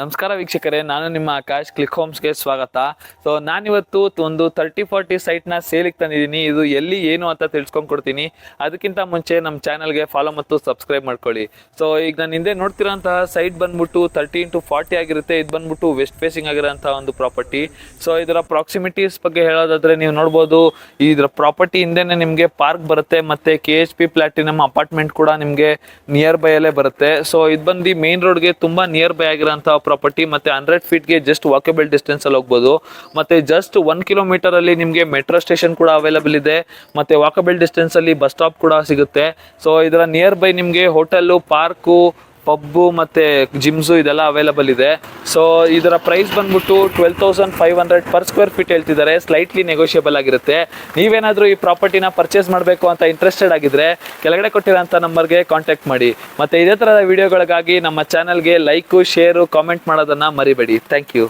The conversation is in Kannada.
ನಮಸ್ಕಾರ ವೀಕ್ಷಕರೇ, ನಾನು ನಿಮ್ಮ ಆಕಾಶ್. ಕ್ಲಿಕ್ ಹೋಮ್ಸ್ಗೆ ಸ್ವಾಗತ. ಸೊ ನಾನಿವತ್ತು ಒಂದು 30-40 ಸೈಟ್ನ ಸೇಲಿಗೆ ತಂದಿದ್ದೀನಿ. ಇದು ಎಲ್ಲಿ ಏನು ಅಂತ ತಿಳ್ಸ್ಕೊಂಡು ಕೊಡ್ತೀನಿ. ಅದಕ್ಕಿಂತ ಮುಂಚೆ ನಮ್ಮ ಚಾನಲ್ಗೆ ಫಾಲೋ ಮತ್ತು ಸಬ್ಸ್ಕ್ರೈಬ್ ಮಾಡ್ಕೊಳ್ಳಿ. ಸೊ ಈಗ ನಾನು ಹಿಂದೆ ನೋಡ್ತಿರೋಂತಹ ಸೈಟ್ ಬಂದ್ಬಿಟ್ಟು 30x40 ಆಗಿರುತ್ತೆ. ಇದು ಬಂದ್ಬಿಟ್ಟು ವೆಸ್ಟ್ ಫೇಸಿಂಗ್ ಆಗಿರೋಂಥ ಒಂದು ಪ್ರಾಪರ್ಟಿ. ಸೊ ಇದರ ಪ್ರಾಕ್ಸಿಮಿಟೀಸ್ ಬಗ್ಗೆ ಹೇಳೋದಾದ್ರೆ ನೀವು ನೋಡ್ಬೋದು, ಇದರ ಪ್ರಾಪರ್ಟಿ ಹಿಂದೆನೆ ನಿಮಗೆ ಪಾರ್ಕ್ ಬರುತ್ತೆ, ಮತ್ತೆ KHP ಪ್ಲಾಟಿನಮ್ ಅಪಾರ್ಟ್ಮೆಂಟ್ ಕೂಡ ನಿಮಗೆ ನಿಯರ್ ಬೈ ಅಲ್ಲೇ ಬರುತ್ತೆ. ಸೊ ಇದು ಬಂದು ಮೇನ್ ರೋಡ್ಗೆ ತುಂಬಾ ನಿಯರ್ ಬೈ ಆಗಿರೋಂಥ ಪ್ರಾಪರ್ಟಿ. ಮತ್ತೆ 100 ಫೀಟ್ಗೆ ಜಸ್ಟ್ ವಾಕಬಲ್ ಡಿಸ್ಟೆನ್ಸ್ ಅಲ್ಲಿ ಹೋಗ್ಬೋದು. ಮತ್ತೆ ಜಸ್ಟ್ 1 ಕಿಲೋಮೀಟರ್ ಅಲ್ಲಿ ನಿಮಗೆ ಮೆಟ್ರೋ ಸ್ಟೇಷನ್ ಕೂಡ ಅವೈಲಬಲ್ ಇದೆ. ಮತ್ತೆ ವಾಕಬಲ್ ಡಿಸ್ಟೆನ್ಸ್ ಅಲ್ಲಿ ಬಸ್ ಸ್ಟಾಪ್ ಕೂಡ ಸಿಗುತ್ತೆ. ಸೊ ಇದರ ನಿಯರ್ ಬೈ ನಿಮಗೆ ಹೋಟೆಲ್, ಪಾರ್ಕು, ಪಬ್ಬು ಮತ್ತೆ ಜಿಮ್ಸು ಇದೆಲ್ಲ ಅವೈಲಬಲ್ ಇದೆ. ಸೊ ಇದರ ಪ್ರೈಸ್ ಬಂದ್ಬಿಟ್ಟು 12,500 ಪರ್ ಸ್ಕ್ವೇರ್ ಫೀಟ್ ಹೇಳ್ತಿದ್ದಾರೆ. ಸ್ಲೈಟ್ಲಿ ನೆಗೋಷಿಯಬಲ್ ಆಗಿರುತ್ತೆ. ನೀವೇನಾದರೂ ಈ ಪ್ರಾಪರ್ಟಿನ ಪರ್ಚೇಸ್ ಮಾಡಬೇಕು ಅಂತ ಇಂಟ್ರೆಸ್ಟೆಡ್ ಆಗಿದ್ರೆ ಕೆಳಗಡೆ ಕೊಟ್ಟಿರೋಂಥ ನಂಬರ್ಗೆ ಕಾಂಟ್ಯಾಕ್ಟ್ ಮಾಡಿ. ಮತ್ತೆ ಇದೇ ಥರದ ವಿಡಿಯೋಗಳಿಗಾಗಿ ನಮ್ಮ ಚಾನಲ್ಗೆ ಲೈಕು, ಶೇರು, ಕಾಮೆಂಟ್ ಮಾಡೋದನ್ನು ಮರಿಬೇಡಿ. Thank you.